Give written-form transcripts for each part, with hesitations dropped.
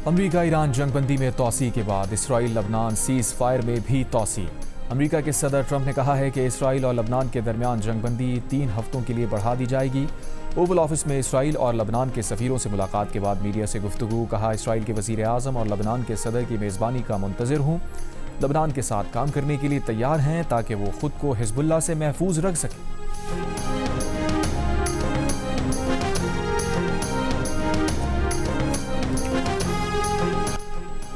امریکہ ایران جنگ بندی میں توسیع کے بعد اسرائیل لبنان سیز فائر میں بھی توسیع۔ امریکہ کے صدر ٹرمپ نے کہا ہے کہ اسرائیل اور لبنان کے درمیان جنگ بندی 3 ہفتوں کے لیے بڑھا دی جائے گی۔ اوول آفس میں اسرائیل اور لبنان کے سفیروں سے ملاقات کے بعد میڈیا سے گفتگو، کہا اسرائیل کے وزیر اعظم اور لبنان کے صدر کی میزبانی کا منتظر ہوں۔ لبنان کے ساتھ کام کرنے کے لیے تیار ہیں تاکہ وہ خود کو حزب اللہ سے محفوظ رکھ سکیں۔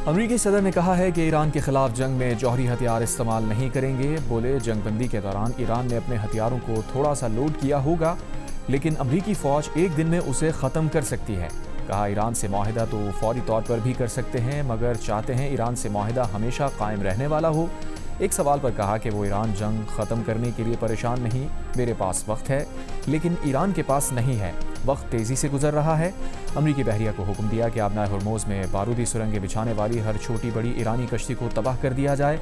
امریکی صدر نے کہا ہے کہ ایران کے خلاف جنگ میں جوہری ہتھیار استعمال نہیں کریں گے۔ بولے جنگ بندی کے دوران ایران نے اپنے ہتھیاروں کو تھوڑا سا لوڈ کیا ہوگا، لیکن امریکی فوج ایک دن میں اسے ختم کر سکتی ہے۔ کہا ایران سے معاہدہ تو فوری طور پر بھی کر سکتے ہیں، مگر چاہتے ہیں ایران سے معاہدہ ہمیشہ قائم رہنے والا ہو۔ ایک سوال پر کہا کہ وہ ایران جنگ ختم کرنے کے لیے پریشان نہیں، میرے پاس وقت ہے لیکن ایران کے پاس نہیں ہے، وقت تیزی سے گزر رہا ہے۔ امریکی بحریہ کو حکم دیا کہ آبنائے ہرموز میں بارودی سرنگیں بچھانے والی ہر چھوٹی بڑی ایرانی کشتی کو تباہ کر دیا جائے۔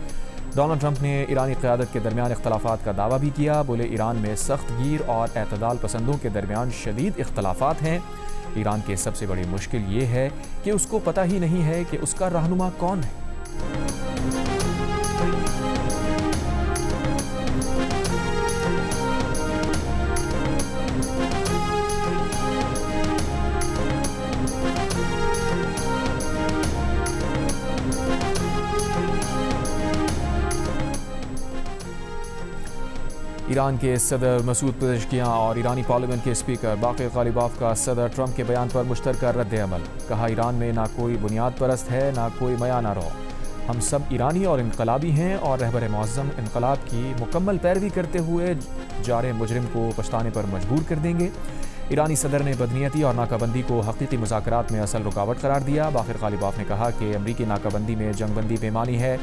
ڈونلڈ ٹرمپ نے ایرانی قیادت کے درمیان اختلافات کا دعویٰ بھی کیا۔ بولے ایران میں سخت گیر اور اعتدال پسندوں کے درمیان شدید اختلافات ہیں۔ ایران کی سب سے بڑی مشکل یہ ہے کہ اس کو پتہ ہی نہیں ہے کہ اس کا رہنما کون ہے۔ ایران کے صدر مسعود پزشکیان اور ایرانی پارلیمنٹ کے اسپیکر باقر غالیباف کا صدر ٹرمپ کے بیان پر مشترکہ رد عمل۔ کہا ایران میں نہ کوئی بنیاد پرست ہے نہ کوئی میانہ رو، ہم سب ایرانی اور انقلابی ہیں اور رہبر معظم انقلاب کی مکمل پیروی کرتے ہوئے جارح مجرم کو پچھتانے پر مجبور کر دیں گے۔ ایرانی صدر نے بدنیتی اور ناکہ بندی کو حقیقی مذاکرات میں اصل رکاوٹ قرار دیا۔ باقر غالیباف نے کہا کہ امریکی ناکہ بندی میں جنگ بندی بےمانی ہے،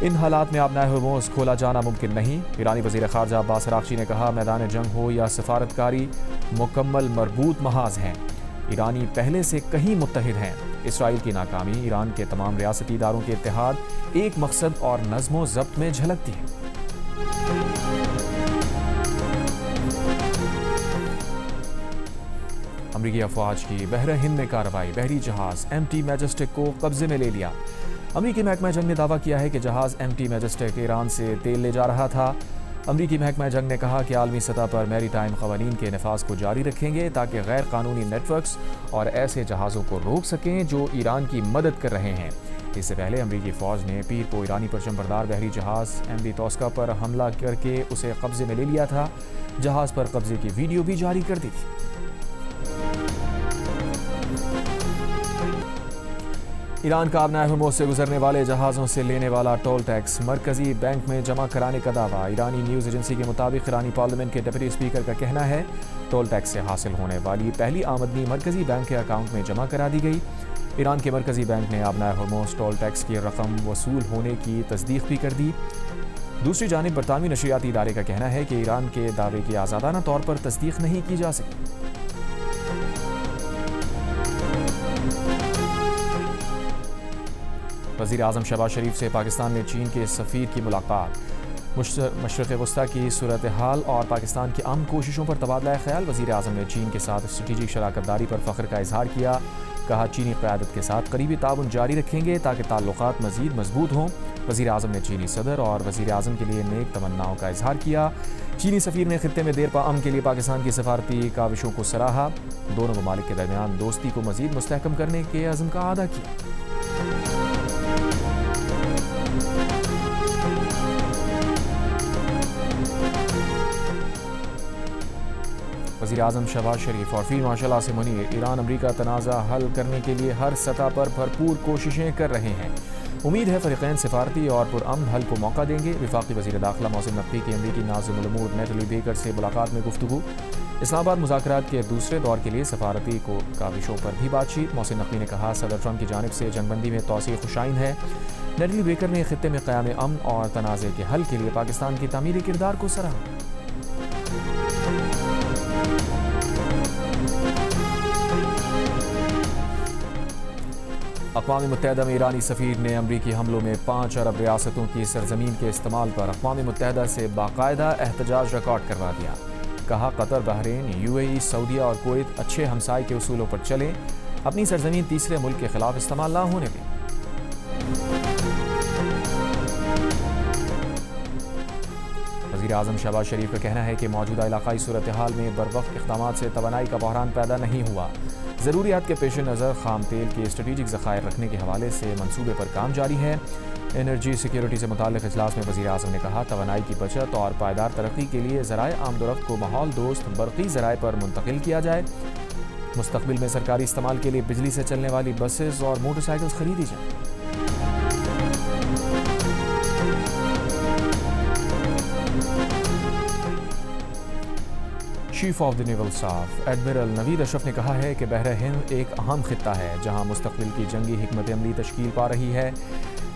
ان حالات میں آبنائے ہرموز کھولا جانا ممکن نہیں۔ ایرانی وزیر خارجہ عباس عراقچی نے کہا میدان جنگ ہو یا سفارتکاری مکمل مربوط محاذ ہیں، ایرانی پہلے سے کہیں متحد ہیں۔ اسرائیل کی ناکامی ایران کے تمام ریاستی اداروں کے اتحاد، ایک مقصد اور نظم و ضبط میں جھلکتی ہے۔ امریکی افواج کی بحر ہند میں کارروائی، بحری جہاز ایم ٹی میجسٹک کو قبضے میں لے لیا۔ امریکی محکمہ جنگ نے دعویٰ کیا ہے کہ جہاز ایم ٹی میجسٹک ایران سے تیل لے جا رہا تھا۔ امریکی محکمہ جنگ نے کہا کہ عالمی سطح پر میری ٹائم قوانین کے نفاذ کو جاری رکھیں گے تاکہ غیر قانونی نیٹ ورکس اور ایسے جہازوں کو روک سکیں جو ایران کی مدد کر رہے ہیں۔ اس سے پہلے امریکی فوج نے پیر کو ایرانی پرچم بردار بحری جہاز ایم وی توسکا پر حملہ کر کے اسے قبضے میں لے لیا تھا۔ جہاز پر قبضے کی ویڈیو بھی جاری کر دی تھی۔ ایران کا آبنائے ہرموز سے گزرنے والے جہازوں سے لینے والا ٹول ٹیکس مرکزی بینک میں جمع کرانے کا دعویٰ۔ ایرانی نیوز ایجنسی کے مطابق ایرانی پارلیمنٹ کے ڈپٹی اسپیکر کا کہنا ہے ٹول ٹیکس سے حاصل ہونے والی پہلی آمدنی مرکزی بینک کے اکاؤنٹ میں جمع کرا دی گئی۔ ایران کے مرکزی بینک نے آبنائے ہرموز ٹول ٹیکس کی رقم وصول ہونے کی تصدیق بھی کر دی۔ دوسری جانب برطانوی نشریاتی ادارے کا کہنا ہے کہ ایران کے دعوے کی آزادانہ طور پر تصدیق نہیں کی جا سکی۔ وزیر اعظم شہباز شریف سے پاکستان میں چین کے سفیر کی ملاقات، مشرق وسطی کی صورتحال اور پاکستان کی امن کوششوں پر تبادلہ خیال۔ وزیر اعظم نے چین کے ساتھ اسٹریٹجک شراکت داری پر فخر کا اظہار کیا۔ کہا چینی قیادت کے ساتھ قریبی تعاون جاری رکھیں گے تاکہ تعلقات مزید مضبوط ہوں۔ وزیر اعظم نے چینی صدر اور وزیر اعظم کے لیے نیک تمناؤں کا اظہار کیا۔ چینی سفیر نے خطے میں دیرپا امن کے لیے پاکستان کی سفارتی کاوشوں کو سراہا۔ دونوں ممالک کے درمیان دوستی کو مزید مستحکم کرنے کے عزم کا اعادہ کیا۔ وزیر اعظم شہباز شریف اور فیلڈ مارشل عاصم منیر ایران امریکہ تنازع حل کرنے کے لیے ہر سطح پر بھرپور کوششیں کر رہے ہیں۔ امید ہے فریقین سفارتی اور پرامن حل کو موقع دیں گے۔ وفاقی وزیر داخلہ محسن نقوی کی امریکی ناظم الامور نیٹلی بیکر سے ملاقات میں گفتگو۔ اسلام آباد مذاکرات کے دوسرے دور کے لیے سفارتی کاوشوں پر بھی بات چیت۔ محسن نقوی نے کہا صدر ٹرمپ کی جانب سے جنگ بندی میں توسیع خوشائن ہے۔ نیٹلی بیکر نے خطے میں قیام امن اور تنازع کے حل کے لیے پاکستان کی تعمیری کردار کو سراہا۔ اقوام متحدہ میں ایرانی سفیر نے امریکی حملوں میں 5 عرب ریاستوں کی سرزمین کے استعمال پر اقوام متحدہ سے باقاعدہ احتجاج ریکارڈ کروا دیا۔ کہا قطر، بحرین، UAE، سعودیہ اور کویت اچھے ہمسائے کے اصولوں پر چلیں۔ اپنی سرزمین تیسرے ملک کے خلاف استعمال نہ ہونے دیں۔ وزیر اعظم شہباز شریف کا کہنا ہے کہ موجودہ علاقائی صورتحال میں بروقت اقدامات سے توانائی کا بحران پیدا نہیں ہوا۔ ضروریات کے پیش نظر خام تیل کے اسٹریٹجک ذخائر رکھنے کے حوالے سے منصوبے پر کام جاری ہے۔ انرجی سیکیورٹی سے متعلق اجلاس میں وزیر اعظم نے کہا توانائی کی بچت اور پائیدار ترقی کے لیے ذرائع آمد و رفت کو ماحول دوست برقی ذرائع پر منتقل کیا جائے۔ مستقبل میں سرکاری استعمال کے لیے بجلی سے چلنے والی بسز اور موٹر سائیکلز خریدی جائیں۔ Chief of the naval staff admiral Naveed Ashraf نے کہا ہے کہ بحر ہند ایک اہم خطہ ہے جہاں مستقبل کی جنگی حکمت عملی تشکیل پا رہی ہے۔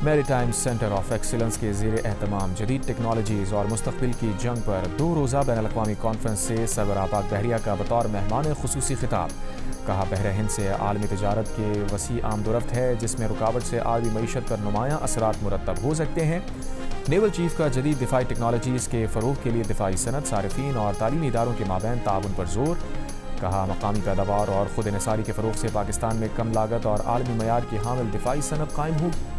میری ٹائم سینٹر آف ایکسیلنس کے زیر اہتمام جدید ٹیکنالوجیز اور مستقبل کی جنگ پر 2 روزہ بین الاقوامی کانفرنس سے سربراہ پاک بحریہ کا بطور مہمان خصوصی خطاب۔ کہا بحر ہند سے عالمی تجارت کے وسیع آمد و رفت ہے جس میں رکاوٹ سے عالمی معیشت پر نمایاں اثرات مرتب ہو سکتے ہیں۔ نیول چیف کا جدید دفاعی ٹیکنالوجیز کے فروغ کے لیے دفاعی صنعت، صارفین اور تعلیمی اداروں کے مابین تعاون پر زور۔ کہا مقامی پیداوار اور خود انحصاری کے فروغ سے پاکستان میں کم لاگت اور عالمی معیار کی حامل دفاعی صنعت قائم ہوگی۔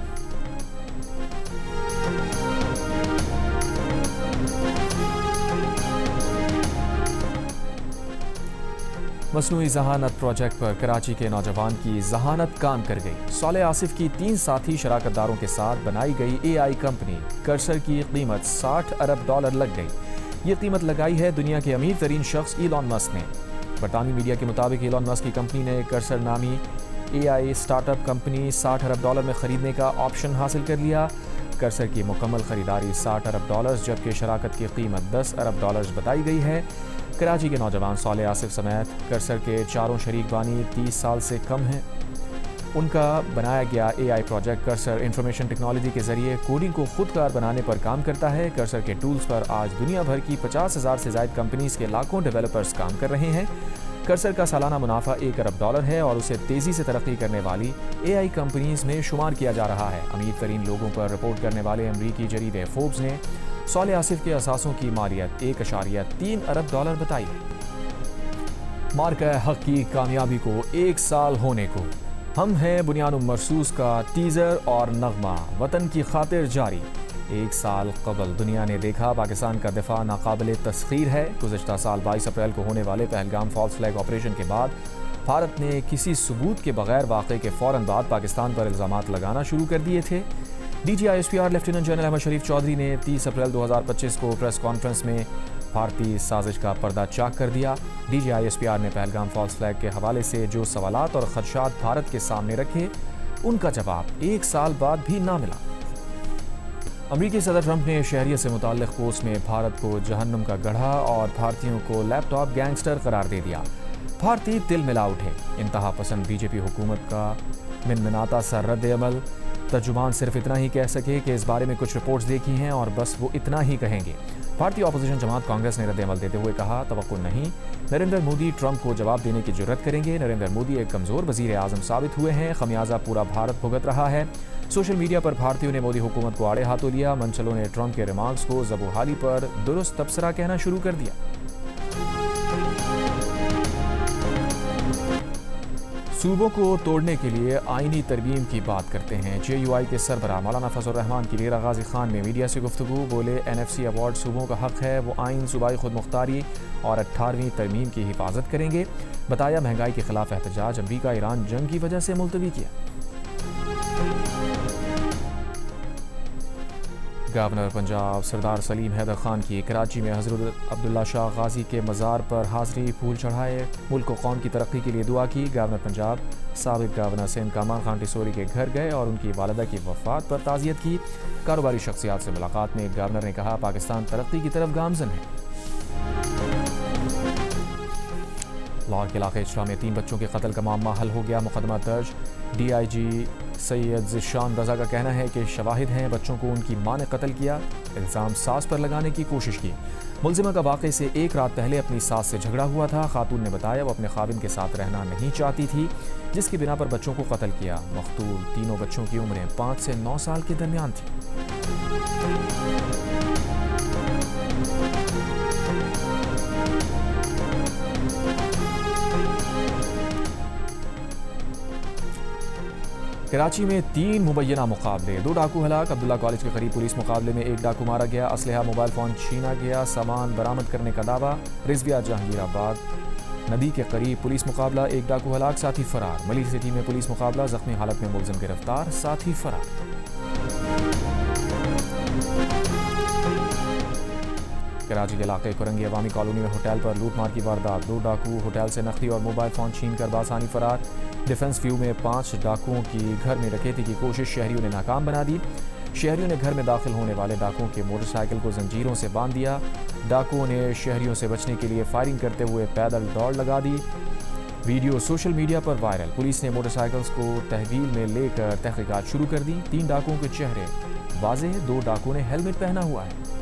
مصنوعی ذہانت پروجیکٹ پر کراچی کے نوجوان کی ذہانت کام کر گئی۔ صالح آصف کی 3 ساتھی شراکت داروں کے ساتھ بنائی گئی اے آئی کمپنی کرسر کی قیمت $60 ارب لگ گئی۔ یہ قیمت لگائی ہے دنیا کے امیر ترین شخص ایلون مسک نے۔ برطانوی میڈیا کے مطابق ایلون مسک کی کمپنی نے کرسر نامی اے آئی اسٹارٹ اپ کمپنی $60 ارب میں خریدنے کا آپشن حاصل کر لیا۔ کرسر کی مکمل خریداری $60 ارب جبکہ شراکت کی قیمت $10 ارب بتائی گئی ہے۔ کراچی کے نوجوان صالح آصف سمیت کرسر کے 4 شریک بانی 30 سال سے کم ہیں۔ ان کا بنایا گیا اے آئی پروجیکٹ کرسر انفارمیشن ٹیکنالوجی کے ذریعے کوڈنگ کو خود کار بنانے پر کام کرتا ہے۔ کرسر کے ٹولز پر آج دنیا بھر کی 50,000 سے زائد کمپنیز کے لاکھوں ڈیولپرز کام کر رہے ہیں۔ کرسر کا سالانہ منافع $1 ارب ہے اور اسے تیزی سے ترقی کرنے والی اے آئی کمپنیز میں شمار کیا جا رہا ہے۔ امیر ترین لوگوں پر رپورٹ کرنے والے امریکی جریدے فوربس نے صالح آصف کے اثاثوں کی مالیت $1.3 ارب بتائی ہے۔ مارکہ حق کی کامیابی کو 1 سال ہونے کو، ہم ہیں بنیان مرصوص کا ٹیزر اور نغمہ وطن کی خاطر جاری۔ 1 سال قبل دنیا نے دیکھا پاکستان کا دفاع ناقابل تسخیر ہے۔ گزشتہ سال 22 اپریل کو ہونے والے پہلگام فالس فلیگ آپریشن کے بعد بھارت نے کسی ثبوت کے بغیر واقعے کے فوراً بعد پاکستان پر الزامات لگانا شروع کر دیے تھے۔ D G I S P R lieutenant general Ahmed Sharif Chaudhry نے 30 اپریل 2025 کو پریس کانفرنس میں بھارتی سازش کا پردہ چاک کر دیا۔ D G I S P R نے پہلگام فالس فلیگ کے حوالے سے جو سوالات اور خدشات بھارت کے سامنے رکھے ان کا جواب 1 سال بعد بھی نہ ملا۔ امریکی صدر ٹرمپ نے شہریت سے متعلق پوسٹ میں بھارت کو جہنم کا گڑھا اور بھارتیوں کو لیپ ٹاپ گینگسٹر قرار دے دیا۔ بھارتی تل ملا اٹھے۔ انتہا پسند بی جے پی حکومت کا منمناتا سا رد عمل۔ ترجمان صرف اتنا ہی کہہ سکے کہ اس بارے میں کچھ رپورٹس دیکھی ہیں اور بس وہ اتنا ہی کہیں گے۔ بھارتی اپوزیشن جماعت کانگریس نے رد عمل دیتے ہوئے کہا توقع نہیں نریندر مودی ٹرمپ کو جواب دینے کی جرات کریں گے۔ نریندر مودی ایک کمزور وزیر اعظم ثابت ہوئے ہیں، خمیازہ پورا بھارت بھگت رہا ہے۔ سوشل میڈیا پر بھارتیوں نے مودی حکومت کو آڑے ہاتھوں لیا۔ منچلوں نے ٹرمپ کے ریمارکس کو زبوحالی پر درست تبصرہ کہنا شروع کر دیا۔ صوبوں کو توڑنے کے لیے آئینی ترمیم کی بات کرتے ہیں۔ جے یو آئی کے سربراہ مولانا فضل الرحمان کی ریرا غازی خان نے میڈیا سے گفتگو بولے این ایف سی ایوارڈ صوبوں کا حق ہے، وہ آئین صوبائی خود مختاری اور 18ویں ترمیم کی حفاظت کریں گے۔ بتایا مہنگائی کے خلاف احتجاج امریکہ ایران جنگ کی وجہ سے ملتوی کیا۔ گورنر پنجاب سردار سلیم حیدر خان کی کراچی میں حضرت عبداللہ شاہ غازی کے مزار پر حاضری، پھول چڑھائے، ملک و قوم کی ترقی کے لیے دعا کی۔ گورنر پنجاب سابق گورنر سندھ کامران خان ٹیسوری کے گھر گئے اور ان کی والدہ کی وفات پر تعزیت کی۔ کاروباری شخصیات سے ملاقات میں گورنر نے کہا پاکستان ترقی کی طرف گامزن ہے۔ لاہور کے علاقے اچرا میں 3 بچوں کے قتل کا معاملہ حل ہو گیا، مقدمہ درج۔ ڈی آئی جی سید ذیشان رضا کا کہنا ہے کہ شواہد ہیں بچوں کو ان کی ماں نے قتل کیا، الزام ساس پر لگانے کی کوشش کی۔ ملزمہ کا واقعے سے 1 رات پہلے اپنی ساس سے جھگڑا ہوا تھا۔ خاتون نے بتایا وہ اپنے خاوند کے ساتھ رہنا نہیں چاہتی تھی، جس کی بنا پر بچوں کو قتل کیا۔ مقتول تینوں بچوں کی عمریں 5 سے 9 سال کے درمیان تھی۔ کراچی میں 3 مبینہ مقابلے، 2 ڈاکو ہلاک، عبداللہ کالج کے قریب پولیس مقابلے میں 1 ڈاکو مارا گیا، اسلحہ موبائل فون چھینا گیا، سامان برآمد کرنے کا دعویٰ، رضویہ جہانگیر آباد ندی کے قریب پولیس مقابلہ، 1 ڈاکو ہلاک، ساتھی فرار، ملی سٹی میں پولیس مقابلہ، زخمی حالت میں ملزم گرفتار، ساتھی فرار۔ کراچی کے علاقے کرنگی عوامی کالونی میں ہوٹل پر لوٹ مار کی واردات، 2 ڈاکو ہوٹل سے نقدی اور موبائل فون چھین کر بآسانی فرار، ڈیفنس ویو میں 5 ڈاکوؤں کی گھر میں ڈکیتی کی کوشش شہریوں نے ناکام بنا دی، شہریوں نے گھر میں داخل ہونے والے ڈاکوؤں کے موٹر سائیکل کو زنجیروں سے باندھ دیا، ڈاکوؤں نے شہریوں سے بچنے کے لیے فائرنگ کرتے ہوئے پیدل دوڑ لگا دی، ویڈیو سوشل میڈیا پر وائرل، پولیس نے موٹر سائیکلز کو تحویل میں لے کر تحقیقات شروع کر دی، 3 ڈاکوؤں کے چہرے واضح، 2 ڈاکوؤں نے ہیلمٹ پہنا ہوا ہے۔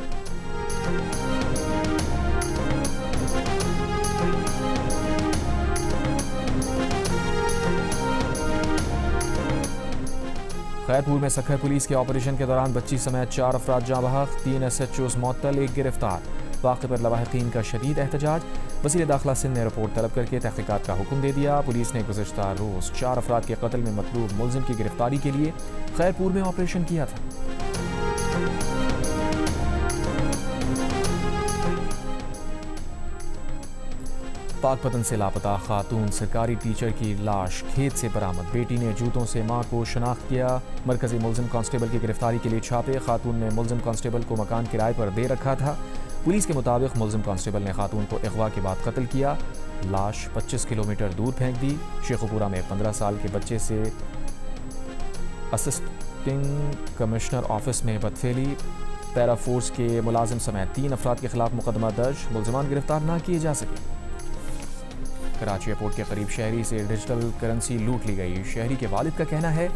خیرپور میں سکھر پولیس کے آپریشن کے دوران بچی سمیت 4 افراد جاں بحق، 3 ایس ایچ اوز معطل، 1 گرفتار، واقعے پر لواحقین کا شدید احتجاج، وزیر داخلہ سندھ نے رپورٹ طلب کر کے تحقیقات کا حکم دے دیا، پولیس نے گزشتہ روز 4 افراد کے قتل میں مطلوب ملزم کی گرفتاری کے لیے خیرپور میں آپریشن کیا تھا۔ پاک پتن سے لاپتہ خاتون سرکاری ٹیچر کی لاش کھیت سے برآمد، بیٹی نے جوتوں سے ماں کو شناخت کیا، مرکزی ملزم کانسٹیبل کی گرفتاری کے لیے چھاپے، خاتون نے ملزم کانسٹیبل کو مکان کرائے پر دے رکھا تھا، پولیس کے مطابق ملزم کانسٹیبل نے خاتون کو اغوا کے بعد قتل کیا، لاش 25 کلومیٹر دور پھینک دی، شیخو پورہ میں 15 سال کے بچے سے اسسٹنگ کمشنر آفس میں بدفعلی، پیرا فورس کے ملازم سمیت 3 افراد کے خلاف مقدمہ درج، ملزمان گرفتار نہ کیے جا سکے۔ کراچی ایئرپورٹ کے قریب شہری سے ڈیجیٹل کرنسی لوٹ لی گئی، شہری کے والد کا کہنا ہے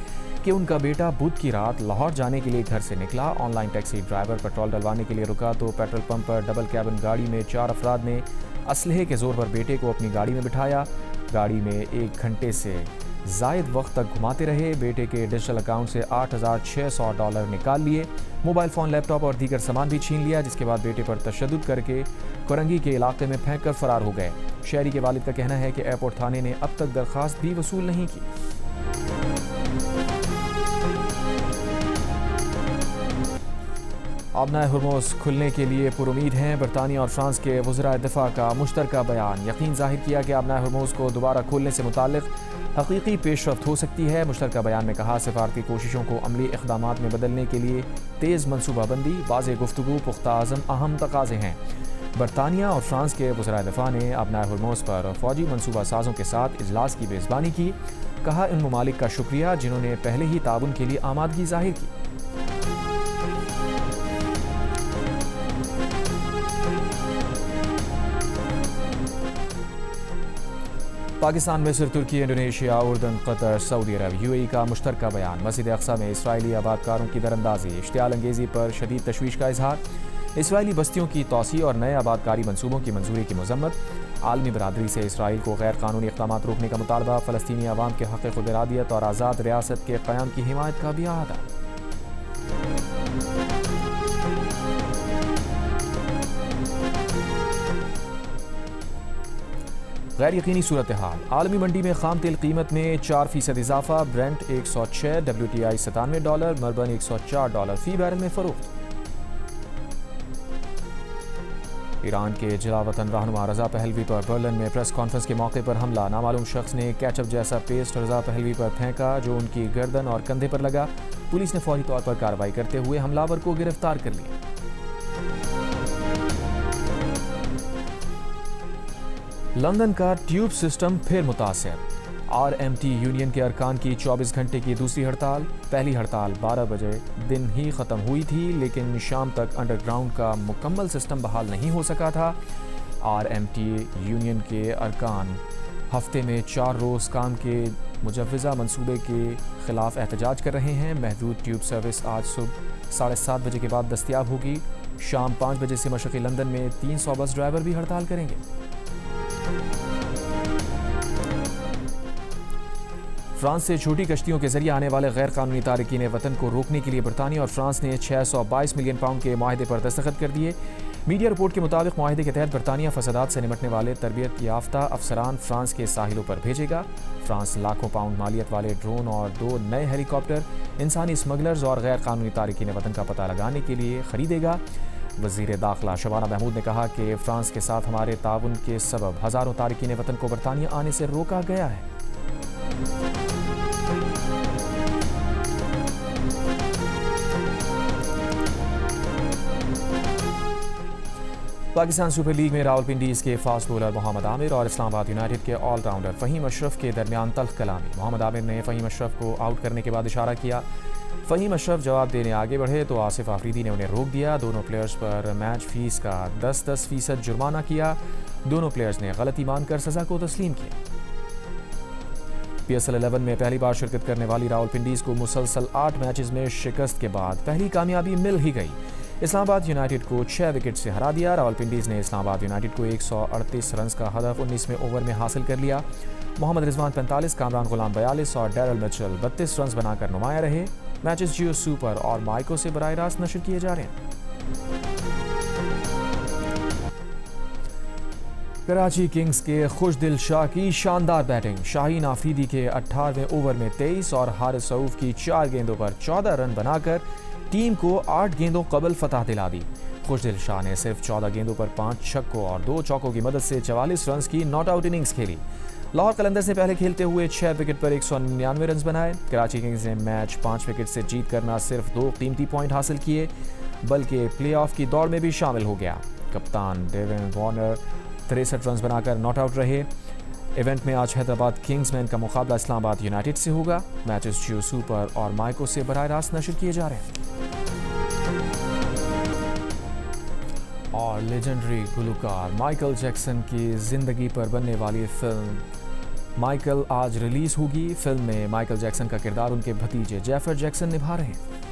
کہ ان کا بیٹا بدھ کی رات لاہور جانے کے لیے گھر سے نکلا، online taxi driver petrol ڈلوانے کے لیے رکا تو پیٹرول پمپ پر ڈبل کیبن گاڑی میں 4 افراد نے اسلحے کے زور پر بیٹے کو اپنی گاڑی میں بٹھایا، گاڑی میں 1 گھنٹے سے زائد وقت تک گھماتے رہے، بیٹے کے ڈیجیٹل اکاؤنٹ سے $8,600 نکال لیے، موبائل فون، لیپ ٹاپ اور دیگر سامان بھی چھین لیا، جس کے بعد بیٹے پر تشدد کر کے کرنگی کے علاقے میں پھینک کر فرار ہو گئے۔ شہری کے والد کا کہنا ہے کہ ایئرپورٹ تھانے نے اب تک درخواست بھی وصول نہیں کی۔ آبنائے ہرموز کھلنے کے لیے پر امید ہیں، برطانیہ اور فرانس کے وزراء دفاع کا مشترکہ بیان، یقین ظاہر کیا کہ آبنائے ہرموز کو دوبارہ کھولنے سے متعلق حقیقی پیش رفت ہو سکتی ہے۔ مشترکہ بیان میں کہا سفارتی کوششوں کو عملی اقدامات میں بدلنے کے لیے تیز منصوبہ بندی، واضح گفتگو، پختہ عزم اہم تقاضے ہیں۔ برطانیہ اور فرانس کے وزراء دفاع نے آبنائے ہرموز پر فوجی منصوبہ سازوں کے ساتھ اجلاس کی میزبانی کی، کہا ان ممالک کا شکریہ جنہوں نے پہلے ہی تعاون کے لیے آمادگی ظاہر کی۔ پاکستان، مصر، ترکی، انڈونیشیا، اردن، قطر، سعودی عرب، UAE کا مشترکہ بیان، مسجد اقصی میں اسرائیلی آبادکاروں کی دراندازی، اشتعال انگیزی پر شدید تشویش کا اظہار، اسرائیلی بستیوں کی توسیع اور نئے آبادکاری منصوبوں کی منظوری کی مذمت، عالمی برادری سے اسرائیل کو غیر قانونی اقدامات روکنے کا مطالبہ، فلسطینی عوام کے حق خود ارادیت اور آزاد ریاست کے قیام کی حمایت کا بھی اعادہ۔ غیر یقینی صورتحال، عالمی منڈی میں خام تیل قیمت میں 4% اضافہ، برنٹ 106، WTI $97، مربن $104 فی بیرل میں فروخت۔ ایران کے جلا وطن رہنما رضا پہلوی پر برلن میں پریس کانفرنس کے موقع پر حملہ، نامعلوم شخص نے کیچپ جیسا پیسٹ رضا پہلوی پر پھینکا جو ان کی گردن اور کندھے پر لگا، پولیس نے فوری طور پر کارروائی کرتے ہوئے حملہ کو گرفتار کر لیا۔ لندن کا ٹیوب سسٹم پھر متاثر، RMT یونین کے ارکان کی 24 گھنٹے کی دوسری ہڑتال، پہلی ہڑتال 12 بجے دن ہی ختم ہوئی تھی لیکن شام تک انڈر گراؤنڈ کا مکمل سسٹم بحال نہیں ہو سکا تھا۔ RMT یونین کے ارکان ہفتے میں 4 روز کام کے مجوزہ منصوبے کے خلاف احتجاج کر رہے ہیں۔ محدود ٹیوب سروس آج صبح 7:30 بجے کے بعد دستیاب ہوگی، شام 5 بجے سے مشرقی لندن میں 300 بس ڈرائیور بھی ہڑتال کریں گے۔ فرانس سے چھوٹی کشتیوں کے ذریعے آنے والے غیر قانونی تارکین وطن کو روکنے کے لیے برطانیہ اور فرانس نے 622 ملین پاؤنڈ کے معاہدے پر دستخط کر دیے۔ میڈیا رپورٹ کے مطابق معاہدے کے تحت برطانیہ فسادات سے نمٹنے والے تربیت یافتہ افسران فرانس کے ساحلوں پر بھیجے گا۔ فرانس لاکھوں پاؤنڈ مالیت والے ڈرون اور 2 نئے ہیلی کاپٹر انسانی اسمگلرز اور غیر قانونی تارکین وطن کا پتہ لگانے کے لیے خریدے گا۔ وزیر داخلہ شبانہ محمود نے کہا کہ فرانس کے ساتھ ہمارے تعاون کے سبب ہزاروں تارکین وطن کو برطانیہ آنے سے روکا گیا ہے۔ پاکستان سپر لیگ میں راولپنڈیز کے فاسٹ بولر محمد عامر اور اسلام آباد یونائیٹڈ کے آل راؤنڈر فہیم اشرف کے درمیان تلخ کلامی۔ محمد عامر نے فہیم اشرف کو آؤٹ کرنے کے بعد اشارہ کیا۔ فہیم اشرف جواب دینے آگے بڑھے تو آصف آفریدی نے انہیں روک دیا۔ دونوں پلیئرز پر میچ فیس کا 10% جرمانہ کیا۔ دونوں پلیئرز نے غلطی مان کر سزا کو تسلیم کیا۔ PSL 11 میں پہلی بار شرکت کرنے والی راولپنڈیز کو مسلسل 8 میچز میں شکست کے بعد پہلی کامیابی مل ہی گئی۔ اسلام آباد یونائیٹڈ کو 6 وکٹ سے ہرا دیا۔ راولپنڈیز نے اسلام آباد یونائیٹڈ کو 138 رنز کا ہدف 19ویں اوور میں حاصل کر لیا۔ محمد رضوان 45، کامران غلام 42 اور ڈیرل مچل 32 رنز بنا کر نمایاں رہے۔ میچز جیو سپر اور مائیکو سے براہ راست نشر کیے جا رہے ہیں۔ کراچی کنگز کے خوش دل شاہ کی شاندار بیٹنگ۔ شاہین آفریدی کے 18ویں اوور میں 23 اور حارث سعوف کی 4 گیندوں پر 14 رن بنا کر ٹیم کو 8 گیندوں قبل فتح دلا دی۔ خوش دل شاہ نے صرف 14 گیندوں پر 5 چھکوں اور 2 چوکوں کی مدد سے 44 رنز کی ناٹ آؤٹ اننگز کھیلی۔ لاہور قلندرز نے پہلے کھیلتے ہوئے 6 وکٹ پر 199 رنز بنائے۔ کراچی کنگز نے میچ 5 وکٹ سے جیت کر نہ صرف 2 قیمتی پوائنٹ حاصل کیے بلکہ پلے آف کی دوڑ میں بھی شامل ہو گیا۔ کپتان ڈیون وارنر 63 رنز بنا کر ناٹ آؤٹ رہے۔ ایونٹ میں آج حیدرآباد کنگز مین کا مقابلہ اسلام آباد یونائیٹڈ سے ہوگا۔ میچز جیو سپر اور مائیکو سے براہ راست نشر کیے جا رہے ہیں۔ اور لیجنڈری گلوکار مائیکل جیکسن کی زندگی پر بننے والی فلم مائیکل آج ریلیز ہوگی۔ فلم میں مائیکل جیکسن کا کردار ان کے بھتیجے جیفر جیکسن نبھا رہے ہیں۔